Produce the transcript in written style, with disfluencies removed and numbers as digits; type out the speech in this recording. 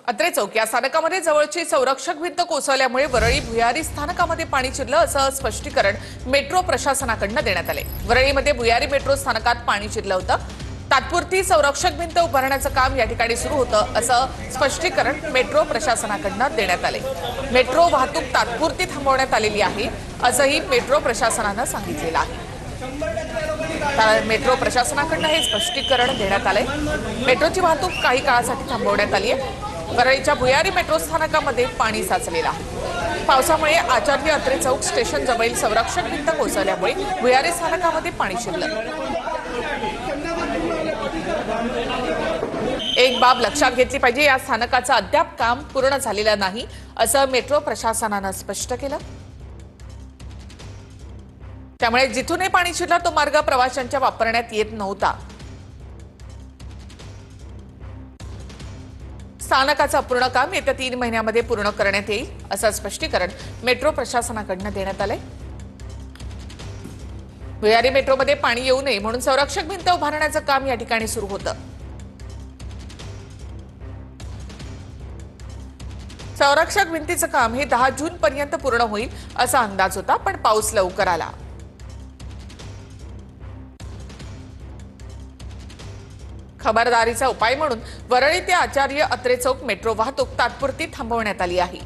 अत्रे चौक या स्थानकामध्ये जवळची संरक्षक भिंत कोसळल्यामुळे वरळी भुयारी स्थानकामध्ये पाणी शिरलं असं स्पष्टीकरण मेट्रो प्रशासनाकडून देण्यात आले। वरळीमध्ये भुयारी मेट्रो स्थानकात पाणी शिरलं होतं। तात्पुरती संरक्षक भिंत उभारण्याचं काम या ठिकाणी सुरू होतं असं स्पष्टीकरण मेट्रो प्रशासनाकडून देण्यात आले। मेट्रो वाहतूक तात्पुरती थांबवण्यात आलेली आहे असंही मेट्रो प्रशासनानं सांगितलेलं आहे। मेट्रो प्रशासनाकडून हे स्पष्टीकरण देण्यात आले। मेट्रोची वाहतूक काही काळासाठी थांबवण्यात आली आहे। वरळीच्या भुयारी मेट्रो स्थानकामध्ये पाणी साचलेलं आहे। पावसामुळे आचार्य अत्रे चौक स्टेशन जवळील संरक्षक भिंत कोसळल्यामुळे भुयारी स्थानकामध्ये पाणी शिरलं। एक बाब लक्षात घेतली पाहिजे, या स्थानकाचं अद्याप काम पूर्ण झालेलं नाही असं मेट्रो प्रशासनानं स्पष्ट केलं। त्यामुळे जिथून हे पाणी शिरलं तो मार्ग प्रवाशांच्या वापरण्यात येत नव्हता। स्थानकाचं अपूर्ण काम येत्या 3 महिन्यांमध्ये पूर्ण करण्यात येईल असं स्पष्टीकरण मेट्रो प्रशासनाकडून देण्यात आलंय। भुयारी मेट्रोमध्ये पाणी येऊ नये म्हणून संरक्षक भिंत उभारण्याचं काम या ठिकाणी सुरू होतं। संरक्षक भिंतीचं काम हे 10 जून पर्यंत पूर्ण होईल असा अंदाज होता, पण पाऊस लवकर आला। खबरदारीचा उपाय म्हणून वरळी ते आचार्य अत्रे चौक मेट्रो वाहतूक तात्पुरती थांबवण्यात आली आहे।